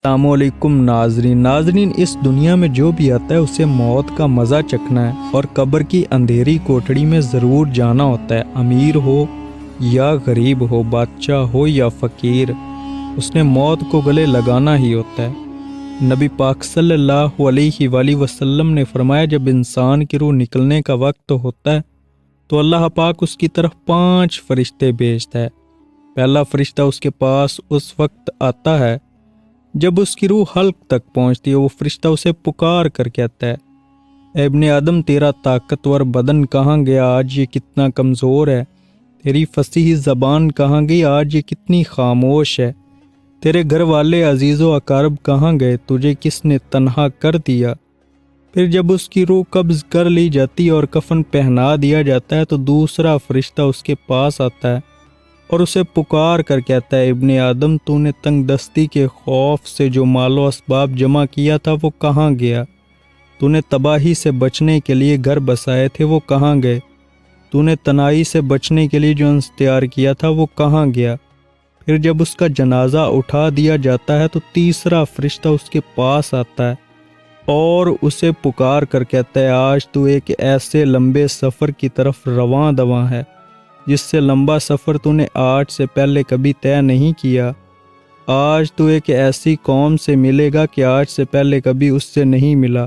السلام علیکم ناظرین اس دنیا میں جو بھی آتا ہے اسے موت کا مزہ چکھنا ہے اور قبر کی اندھیری کوٹڑی میں ضرور جانا ہوتا ہے۔ امیر ہو یا غریب ہو، بادشاہ ہو یا فقیر، اس نے موت کو گلے لگانا ہی ہوتا ہے۔ نبی پاک صلی اللہ علیہ وآلہ وسلم نے فرمایا، جب انسان کی روح نکلنے کا وقت ہوتا ہے تو اللہ پاک اس کی طرف 5 فرشتے بھیجتا ہے۔ پہلا فرشتہ اس کے پاس اس وقت آتا ہے جب اس کی روح حلق تک پہنچتی ہے۔ وہ فرشتہ اسے پکار کر کہتا ہے، اے ابن آدم، تیرا طاقتور بدن کہاں گیا؟ آج یہ کتنا کمزور ہے۔ تیری فصیح زبان کہاں گئی؟ آج یہ کتنی خاموش ہے۔ تیرے گھر والے عزیز و اقارب کہاں گئے؟ تجھے کس نے تنہا کر دیا؟ پھر جب اس کی روح قبض کر لی جاتی اور کفن پہنا دیا جاتا ہے تو دوسرا فرشتہ اس کے پاس آتا ہے اور اسے پکار کر کہتا ہے، ابن آدم، تو نے تنگ دستی کے خوف سے جو مال و اسباب جمع کیا تھا وہ کہاں گیا؟ تو نے تباہی سے بچنے کے لیے گھر بسائے تھے وہ کہاں گئے؟ تو نے تنہائی سے بچنے کے لیے جو انس تیار کیا تھا وہ کہاں گیا؟ پھر جب اس کا جنازہ اٹھا دیا جاتا ہے تو تیسرا فرشتہ اس کے پاس آتا ہے اور اسے پکار کر کہتا ہے، آج تو ایک ایسے لمبے سفر کی طرف رواں دواں ہے جس سے لمبا سفر تو نے آج سے پہلے کبھی طے نہیں کیا۔ آج تو ایک ایسی قوم سے ملے گا کہ آج سے پہلے کبھی اس سے نہیں ملا۔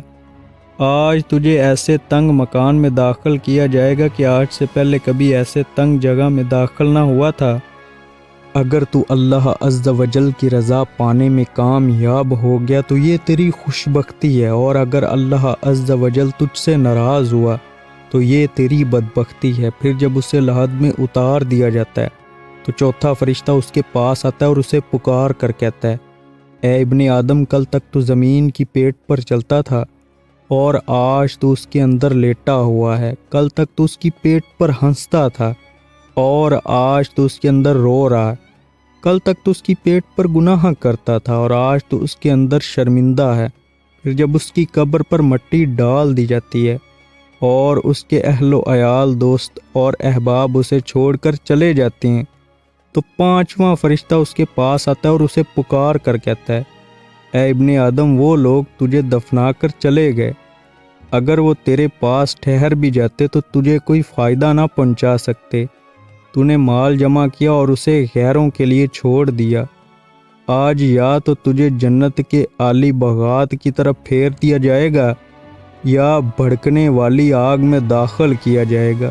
آج تجھے ایسے تنگ مکان میں داخل کیا جائے گا کہ آج سے پہلے کبھی ایسے تنگ جگہ میں داخل نہ ہوا تھا۔ اگر تو اللہ عز و جل کی رضا پانے میں کامیاب ہو گیا تو یہ تیری خوش بختی ہے، اور اگر اللہ عز و جل تجھ سے ناراض ہوا تو یہ تیری بدبختی ہے۔ پھر جب اسے لحد میں اتار دیا جاتا ہے تو چوتھا فرشتہ اس کے پاس آتا ہے اور اسے پکار کر کہتا ہے، اے ابن آدم، کل تک تو زمین کی پیٹ پر چلتا تھا اور آج تو اس کے اندر لیٹا ہوا ہے۔ کل تک تو اس کی پیٹ پر ہنستا تھا اور آج تو اس کے اندر رو رہا ہے۔ کل تک تو اس کی پیٹ پر گناہ کرتا تھا اور آج تو اس کے اندر شرمندہ ہے۔ پھر جب اس کی قبر پر مٹی ڈال دی جاتی ہے اور اس کے اہل و عیال، دوست اور احباب اسے چھوڑ کر چلے جاتے ہیں تو 5واں فرشتہ اس کے پاس آتا ہے اور اسے پکار کر کہتا ہے، اے ابن آدم، وہ لوگ تجھے دفنا کر چلے گئے، اگر وہ تیرے پاس ٹھہر بھی جاتے تو تجھے کوئی فائدہ نہ پہنچا سکتے۔ تو نے مال جمع کیا اور اسے غیروں کے لیے چھوڑ دیا۔ آج یا تو تجھے جنت کے اعلی باغات کی طرف پھیر دیا جائے گا یا بھڑکنے والی آگ میں داخل کیا جائے گا۔